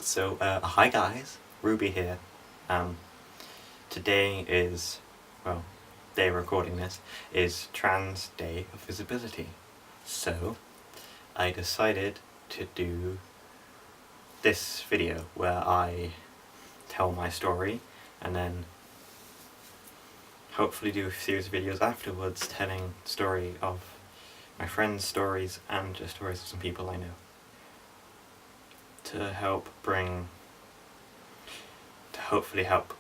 Hi guys, Ruby here. Today is, well, day recording this, is Trans Day of Visibility. So, I decided to do this video where I tell my story and then hopefully do a series of videos afterwards telling the story of my friends' stories and the stories of some people I know. To hopefully help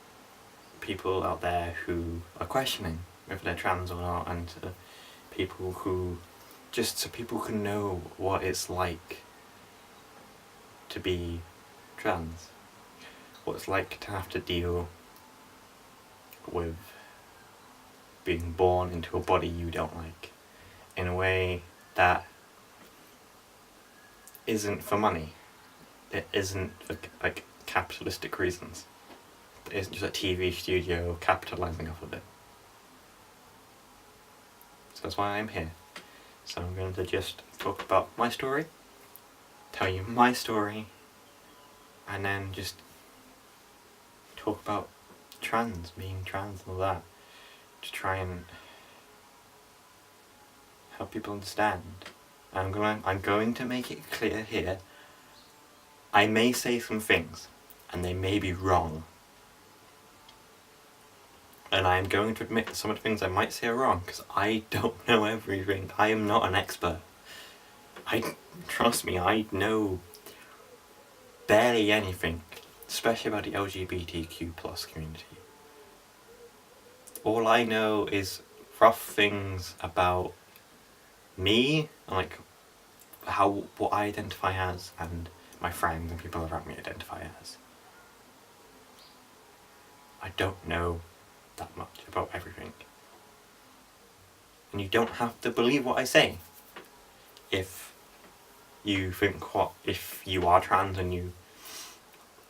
people out there who are questioning if they're trans or not, and people who, just so people can know what it's like to be trans, what it's like to have to deal with being born into a body you don't like, in a way that isn't for money. It isn't for like capitalistic reasons. It isn't just a TV studio capitalising off of it. So that's why I'm here. So I'm going to just talk about my story, tell you my story, and then just talk about being trans and all that, to try and help people understand. I'm going to make it clear here, I may say some things, and they may be wrong. And I am going to admit that some of the things I might say are wrong, because I don't know everything. I am not an expert. Trust me, I know barely anything, especially about the LGBTQ+ community. All I know is rough things about me, like what I identify as, and my friends and people around me identify as. I don't know that much about everything. And you don't have to believe what I say. If you you are trans and you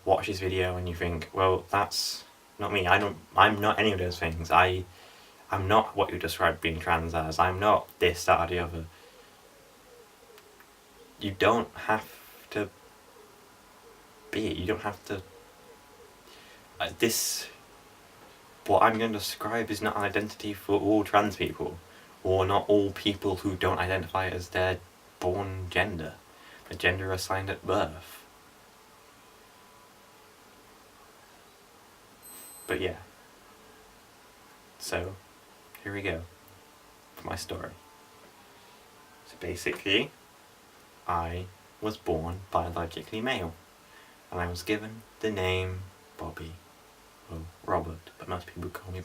watch this video and you think, well, that's not me, I'm not any of those things. I'm not what you describe being trans as. I'm not this, that, or the other. You don't have to be it. You don't have to... what I'm going to describe is not an identity for all trans people, or not all people who don't identify as their born gender, the gender assigned at birth. But yeah. So, here we go, for my story. So basically, I was born biologically male, and I was given the name Bobby, or Robert, but most people call me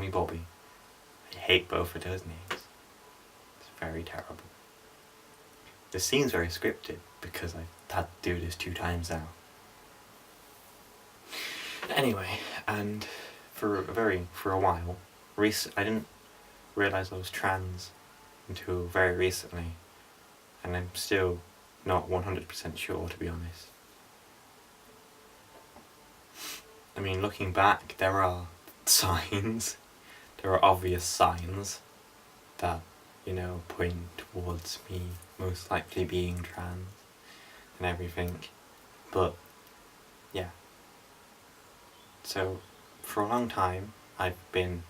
Bobby. I hate both of those names. It's very terrible. This seems very scripted, because I've had to do this 2 times now. Anyway, and for a while, I didn't realise I was trans until very recently, and I'm still not 100% sure, to be honest. I mean, looking back, there are signs, there are obvious signs that, point towards me most likely being trans and everything, but yeah. So, for a long time, I've been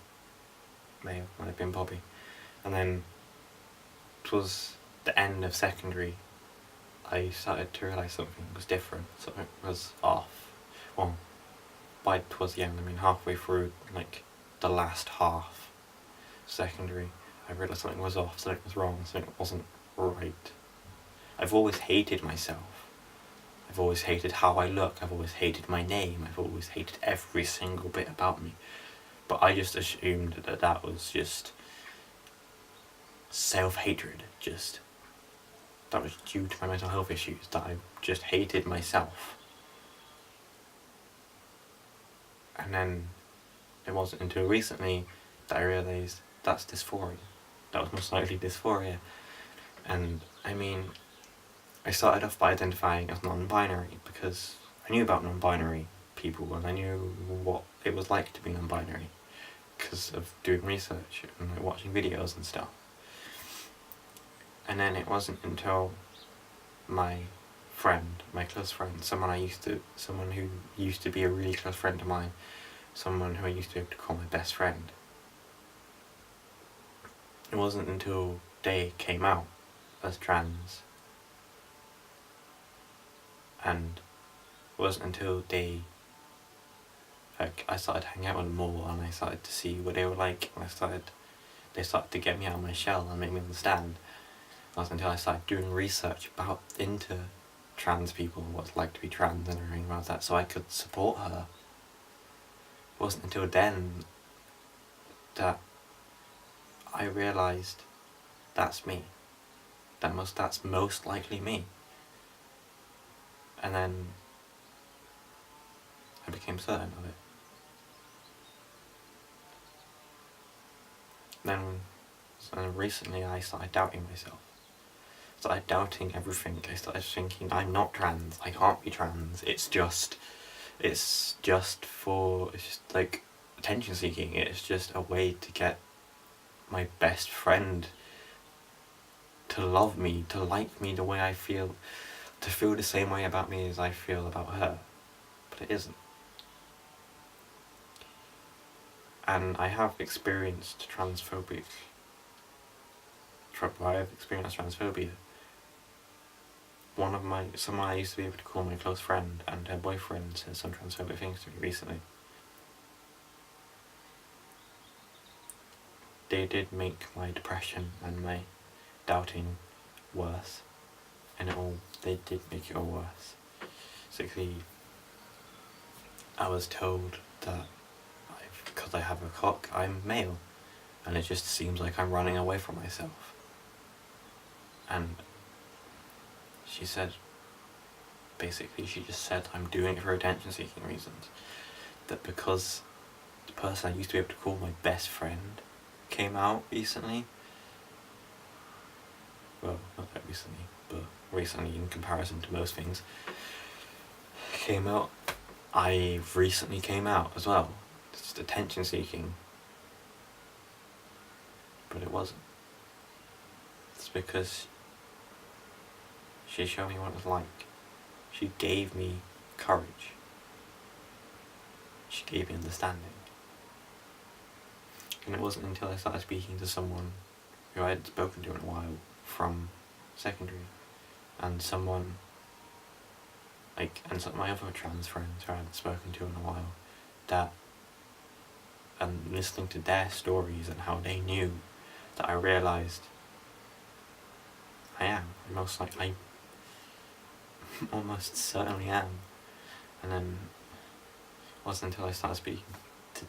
male, I've been Bobby, and then it was the end of secondary, I started to realise something was different, something was off. Well, towards the end, halfway through, like, the last half of secondary, I realised something was off, something was wrong, something wasn't right. I've always hated myself. I've always hated how I look, I've always hated my name, I've always hated every single bit about me. But I just assumed that was just self-hatred, that was due to my mental health issues, that I just hated myself. And then it wasn't until recently that I realised that's dysphoria. That was most likely dysphoria. And I started off by identifying as non-binary because I knew about non-binary people and I knew what it was like to be non-binary because of doing research and watching videos and stuff. And then it wasn't until my friend, my close friend, someone who used to be a really close friend of mine, someone who I used to be able to call my best friend. It wasn't until they came out as trans, and it wasn't until I started hanging out with them more, and I started to see what they were like, and they started to get me out of my shell and make me understand. It wasn't until I started doing research into trans people, what it's like to be trans and everything about that, so I could support her. It wasn't until then that I realised that's me. That's most likely me. And then I became certain of it. Then recently I started doubting myself. I started doubting everything. I started thinking, I'm not trans, I can't be trans, it's just like attention seeking, it's just a way to get my best friend to love me, to like me the way I feel, to feel the same way about me as I feel about her. But it isn't. And I have experienced transphobia. Someone I used to be able to call my close friend, and her boyfriend said some transphobic things to me recently. They did make my depression and my doubting worse, and they did make it all worse. Basically, I was told that because I have a cock, I'm male, and it just seems like I'm running away from myself. And she just said I'm doing it for attention-seeking reasons. That because the person I used to be able to call my best friend came out recently, well, not that recently, but recently in comparison to most things, came out, I recently came out as well. It's just attention-seeking. But it wasn't. It's because she showed me what it was like. She gave me courage. She gave me understanding. And it wasn't until I started speaking to someone who I hadn't spoken to in a while from secondary, and my other trans friends who I hadn't spoken to in a while, and listening to their stories and how they knew, that I realised I almost certainly am. And then it wasn't until I started speaking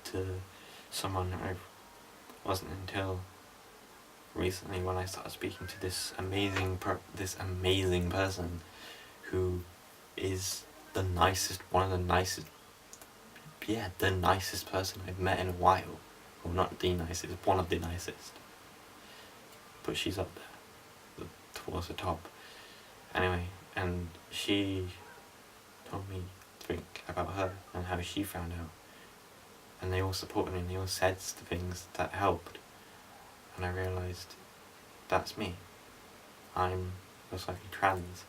to someone, wasn't until recently when I started speaking to this amazing person who is the nicest person I've met in a while. Well, not the nicest, one of the nicest. But she's up there, towards the top. Anyway, and she told me to think about her and how she found out. And they all supported me and they all said the things that helped. And I realised, that's me. I'm most likely trans.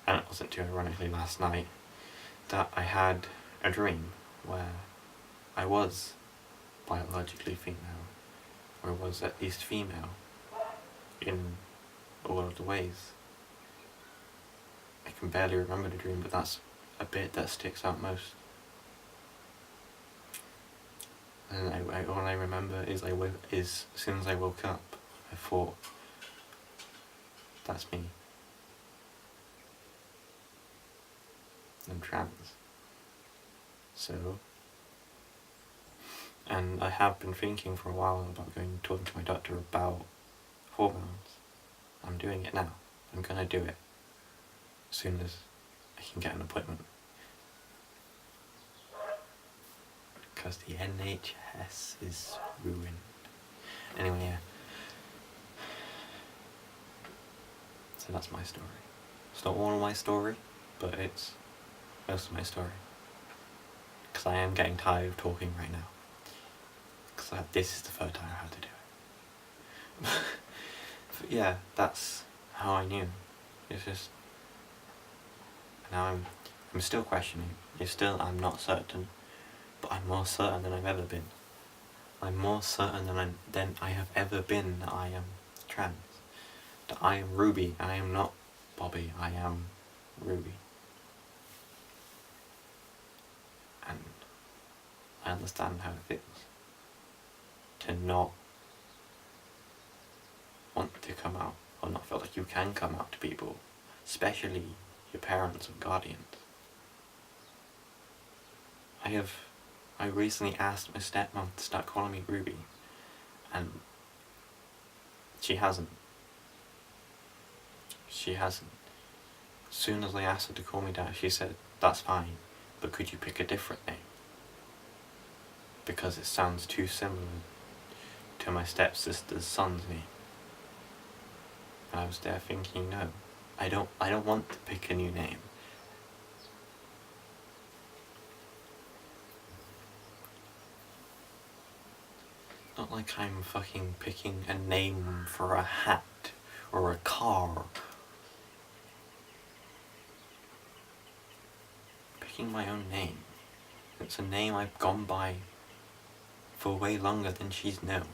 And it wasn't too ironically last night that I had a dream where I was biologically female, or was at least female in all of the ways. I can barely remember the dream, but that's a bit that sticks out most. And all I remember is as soon as I woke up, I thought, that's me. I'm trans. So, and I have been thinking for a while about talking to my doctor about hormones. I'm doing it now. I'm gonna do it as soon as I can get an appointment. Because the NHS is ruined. Anyway, yeah. So that's my story. It's not all of my story, but it's most of my story. Because I am getting tired of talking right now. Because this is the third time I had to do it. But yeah, that's how I knew. It's just now I'm still questioning. I'm not certain, but I'm more certain than I've ever been. I'm more certain than I have ever been that I am trans. That I am Ruby. I am not Bobby. I am Ruby. And I understand how it feels to not want to come out, or not feel like you can come out to people, especially your parents or guardians. I recently asked my stepmom to start calling me Ruby, and she hasn't. She hasn't. As soon as I asked her to call me that, she said, "That's fine, but could you pick a different name? Because it sounds too similar to my stepsister's son's name." And I was there thinking, no, I don't want to pick a new name. Not like I'm fucking picking a name for a hat or a car. Picking my own name. It's a name I've gone by for way longer than she's known.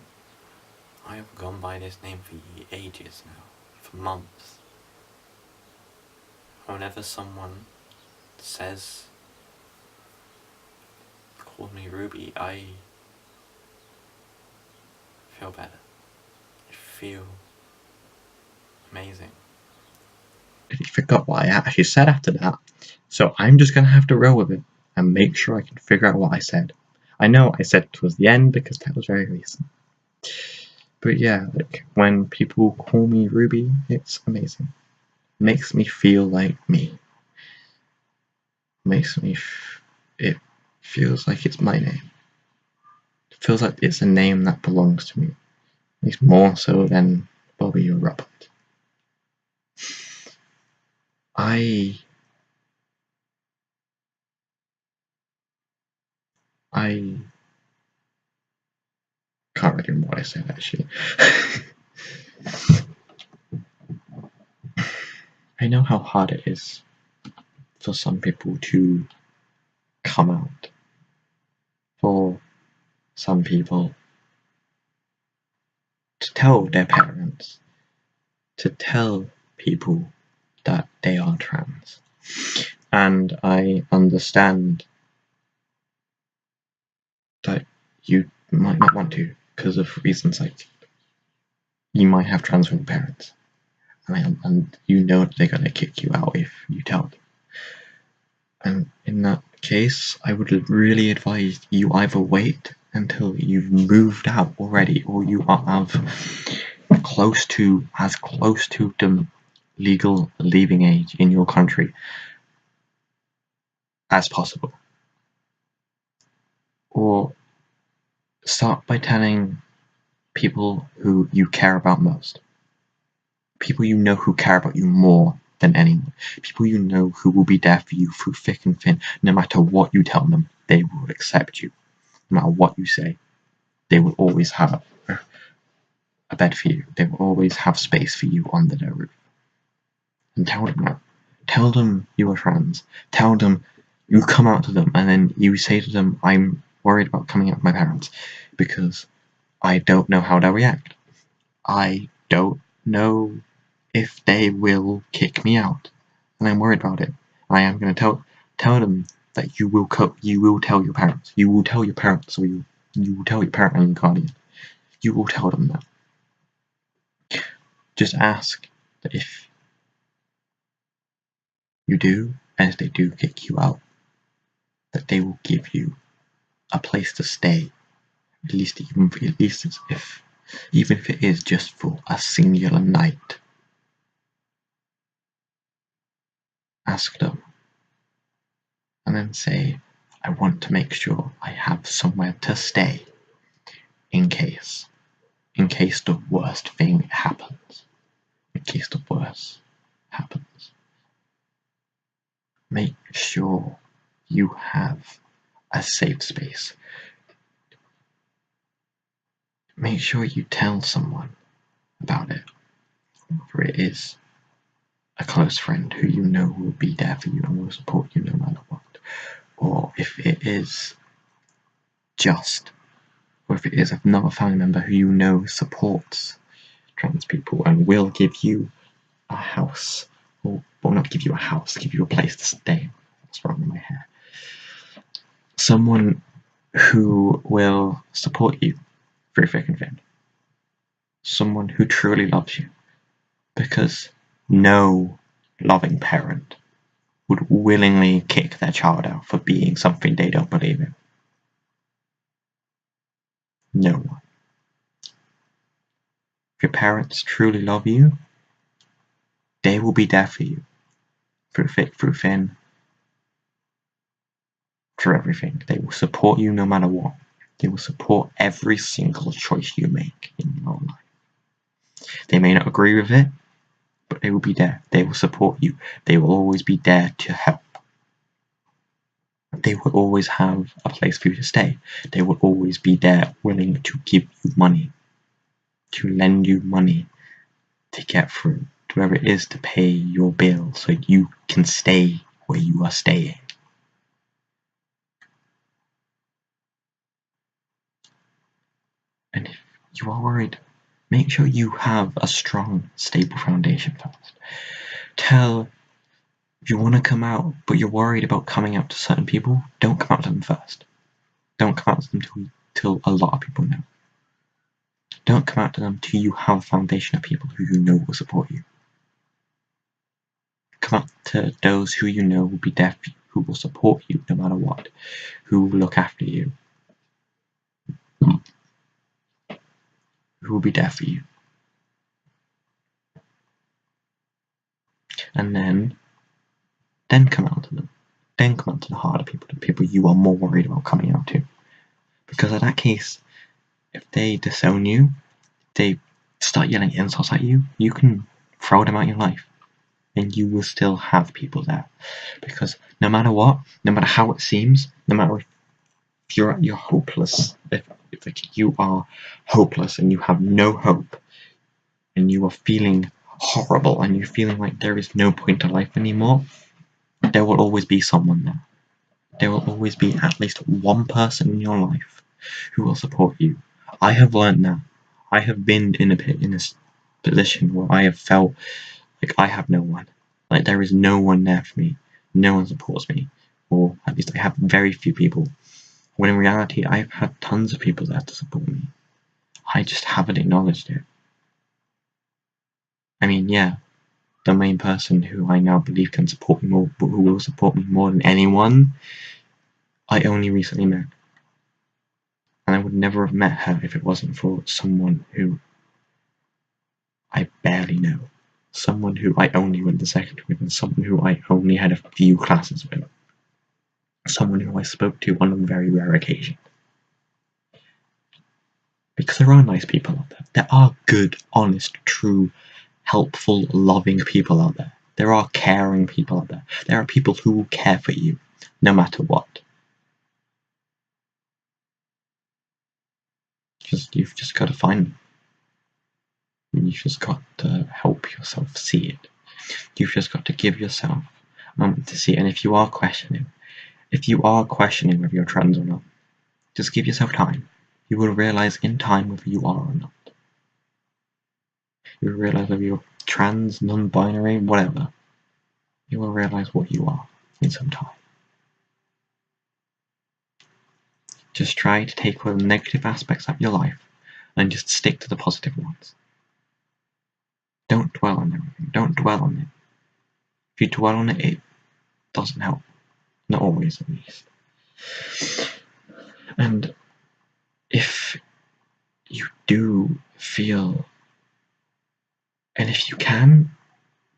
I have gone by this name for ages now, for months. Whenever someone says, call me Ruby, I feel better. I feel amazing. I forgot what I actually said after that, so I'm just gonna have to roll with it and make sure I can figure out what I said. I know I said towards the end because that was very recent. But yeah, like when people call me Ruby, it's amazing. Makes me feel like me. It feels like it's my name. It feels like it's a name that belongs to me. At least more so than Bobby or Robert. I can't really remember what I said actually. I know how hard it is for some people to come out. For some people to tell their parents, to tell people that they are trans. And I understand that you might not want to because of reasons like you might have transgender parents, and you know they're going to kick you out if you tell them. And in that case, I would really advise you either wait until you've moved out already, or you are close to the legal leaving age in your country as possible, or start by telling people who you care about most, people you know who care about you more than anyone, people you know who will be there for you through thick and thin. No matter what you tell them, they will accept you. No matter what you say, they will always have a bed for you. They will always have space for you under their roof. And tell them that. Tell them you are trans. Tell them you come out to them, and then you say to them, "I'm worried about coming out to my parents because I don't know how they'll react. I don't know if they will kick me out, and I'm worried about it. I am going to tell them that you will tell your parents. You will tell your parents, or you will tell your parent and your guardian. You will tell them that. Just ask that if you do, and if they do kick you out, that they will give you a place to stay. At least even if it is just for a singular night. Ask them, and then say, "I want to make sure I have somewhere to stay in case the worst thing happens. In case the worst happens. Make sure you have a safe space. Make sure you tell someone about it, whether it is a close friend who you know will be there for you and will support you no matter what. Or if it is another family member who you know supports trans people and will give you a house, or well, not give you a house, give you a place to stay. What's wrong with my hair? Someone who will support you through thick and thin. Someone who truly loves you. Because no loving parent would willingly kick their child out for being something they don't believe in. No one. If your parents truly love you, they will be there for you. Through thick, through thin, through everything. They will support you no matter what. They will support every single choice you make in your life. They may not agree with it, but they will be there. They will support you. They will always be there to help. They will always have a place for you to stay. They will always be there willing to give you money, to lend you money to get through, to whatever it is to pay your bill so you can stay where you are staying. And if you are worried, make sure you have a strong, stable foundation first. If you want to come out, but you're worried about coming out to certain people, don't come out to them first. Don't come out to them till a lot of people know. Don't come out to them till you have a foundation of people who you know will support you. Come out to those who you know will be there for you, who will support you no matter what, who will look after you, who will be there for you. And then come out to them. Then come out to the harder people, the people you are more worried about coming out to. Because in that case, if they disown you, they start yelling insults at you, you can throw them out of your life. And you will still have people there. Because no matter what, no matter how it seems, no matter if you're hopeless, if you are hopeless and you have no hope, and you are feeling horrible and you're feeling like there is no point to life anymore, there will always be someone there. There will always be at least one person in your life who will support you. I have learned that. I have been in a position where I have felt like I have no one. Like there is no one there for me. No one supports me. Or at least I have very few people. When in reality, I've had tons of people there to support me. I just haven't acknowledged it. I mean, yeah, the main person who I now believe can support me more, but who will support me more than anyone, I only recently met. And I would never have met her if it wasn't for someone who I barely know. Someone who I only went to secondary with, and someone who I only had a few classes with. Someone who I spoke to on a very rare occasion. Because there are nice people out there. There are good, honest, true, helpful, loving people out there. There are caring people out there. There are people who will care for you, no matter what. You've just got to find them. You've just got to help yourself see it. You've just got to give yourself a moment to see it. And if you are questioning whether you're trans or not, just give yourself time. You will realize in time whether you are or not. You will realize whether you're trans, non-binary, whatever. You will realize what you are in some time. Just try to take all the negative aspects of your life and just stick to the positive ones. Don't dwell on everything. Don't dwell on it. If you dwell on it, it doesn't help. Not always, at least. And if you do feel, and if you can,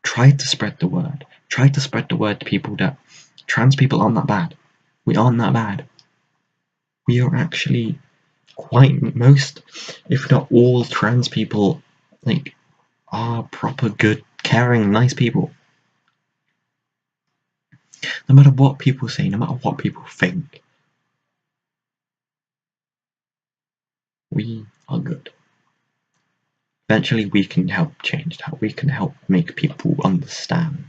try to spread the word. Try to spread the word to people that trans people aren't that bad. We aren't that bad. We are actually most, if not all, trans people are proper, good, caring, nice people. No matter what people say, no matter what people think, we are good. Eventually we can help change that. We can help make people understand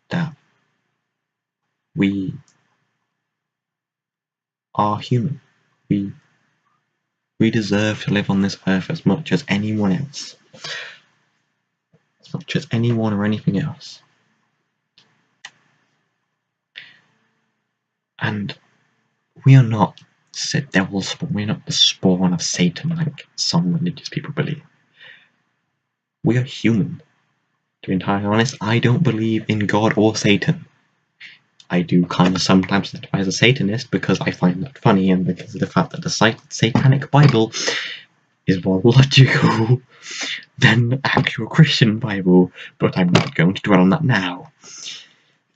that we are human. We deserve to live on this earth as much as anyone else. As much as anyone or anything else. And we are not devil's spawn. We're not the spawn of Satan like some religious people believe. We are human. To be entirely honest, I don't believe in God or Satan. I do kind of sometimes identify as a Satanist because I find that funny, and because of the fact that the Satanic Bible is more logical than the actual Christian Bible, but I'm not going to dwell on that now.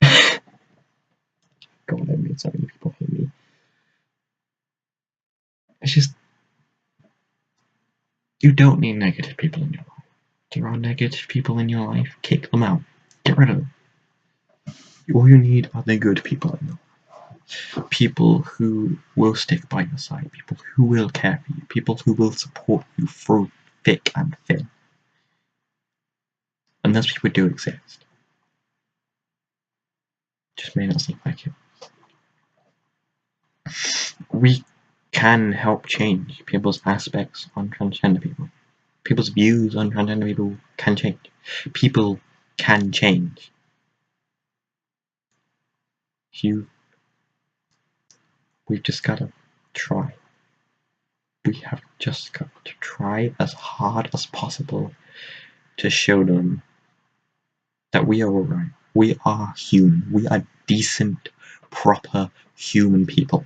God, I made so many people hate me. It's just, you don't need negative people in your life. There are negative people in your life, kick them out. Get rid of them. All you need are the good people in your life. People who will stick by your side, people who will care for you, people who will support you through thick and thin. And those people do exist. Just may not seem like it. We can help change people's aspects on transgender people. People's views on transgender people can change. People can change. We've just gotta try. We have just got to try as hard as possible to show them that we are alright. We are human. We are decent, proper human people.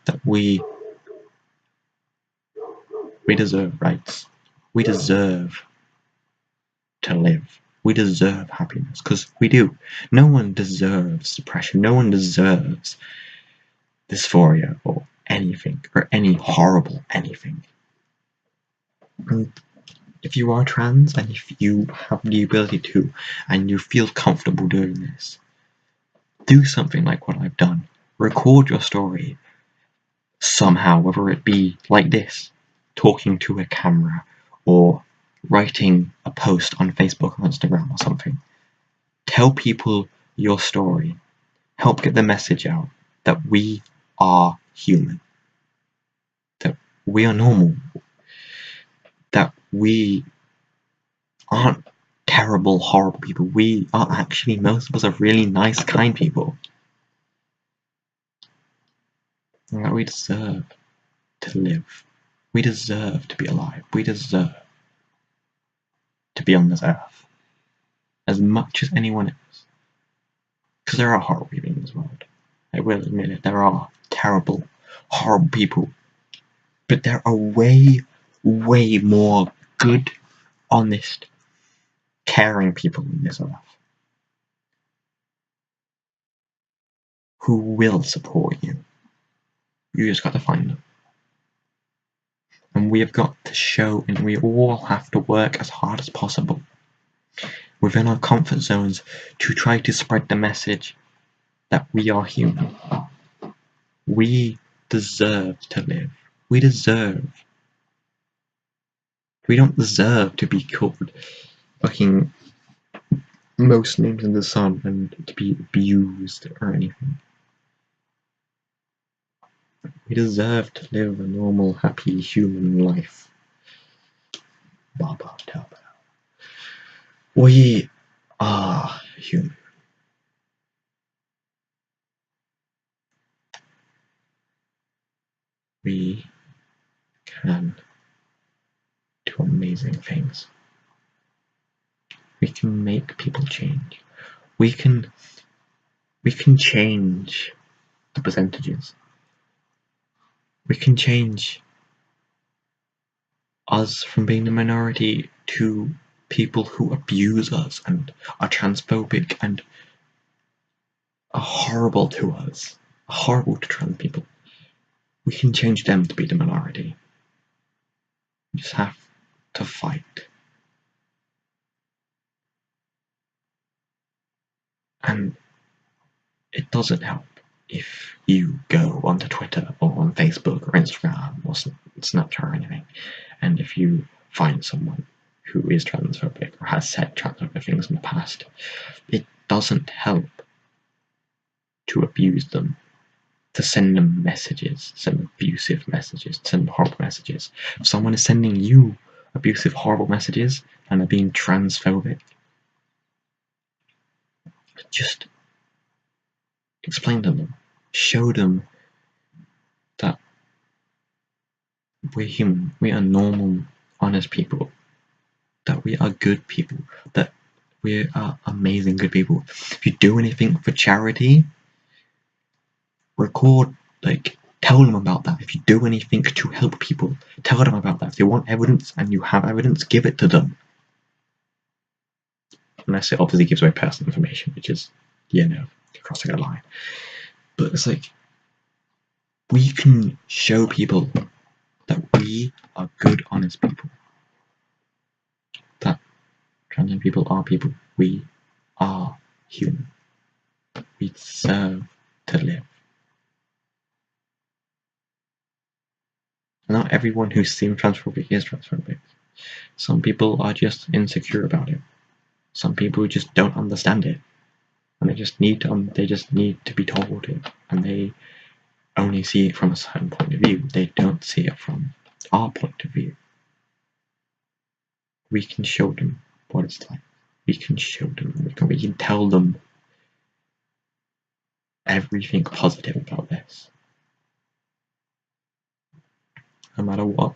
That we deserve rights. We deserve to live. We deserve happiness, because we do. No one deserves depression. No one deserves dysphoria or anything, or any horrible anything. And if you are trans, and if you have the ability to, and you feel comfortable doing this, do something like what I've done. Record your story somehow, whether it be like this, talking to a camera, or writing a post on Facebook or Instagram or something. Tell people your story. Help get the message out that we are human. That we are normal. That we aren't terrible, horrible people. We are actually, most of us are really nice, kind people. And that we deserve to live. We deserve to be alive. We deserve to be on this earth. As much as anyone else. Because there are horrible people in this world. I will admit it. There are terrible, horrible people. But there are way, way more good, honest, caring people in this earth. Who will support you. You just got to find them. And we have got to show, and we all have to work as hard as possible within our comfort zones to try to spread the message that we are human. We deserve to live. We don't deserve to be called fucking most names in the sun and to be abused or anything. We deserve to live a normal, happy human life. We are human. We can do amazing things. We can make people change. We can change the percentages. We can change us from being the minority to people who abuse us and are transphobic and are horrible to us, horrible to trans people. We can change them to be the minority. We just have to fight. And it doesn't help if you go onto Twitter or on Facebook or Instagram or Snapchat or anything, and if you find someone who is transphobic or has said transphobic things in the past, it doesn't help to abuse them, to send them messages, send abusive messages, send horrible messages. If someone is sending you abusive, horrible messages and they're being transphobic, just explain to them, show them that we're human, we are normal, honest people, that we are good people, that we are amazing good people. If you do anything for charity, record, tell them about that. If you do anything to help people, tell them about that. If they want evidence and you have evidence, give it to them. Unless it obviously gives away personal information, which is, crossing a line. But it's we can show people that we are good, honest people. That transgender people are people. We are human. We deserve to live. Not everyone who's seen transphobic is transphobic. Some people are just insecure about it. Some people just don't understand it, and they just need to be told it, and they only see it from a certain point of view. They don't see it from our point of view. We can show them what it's like. We can show them. We can tell them everything positive about this. No matter what,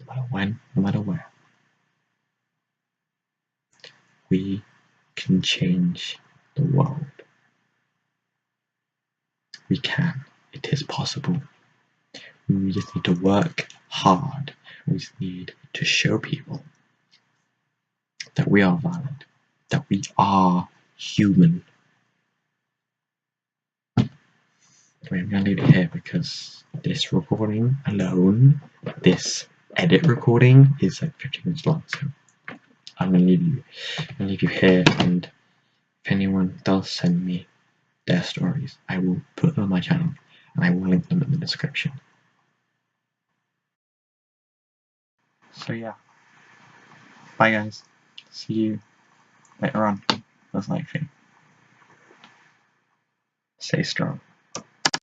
no matter when, no matter where. We can change the world. We can. It is possible. We just need to work hard. We just need to show people that we are valid, that we are human. I'm going to leave it here because this recording alone, this edit recording, is 15 minutes long. So I'm going to leave you here, and if anyone does send me their stories, I will put them on my channel and I will link them in the description. So yeah, bye guys. See you later on, most likely. Stay strong.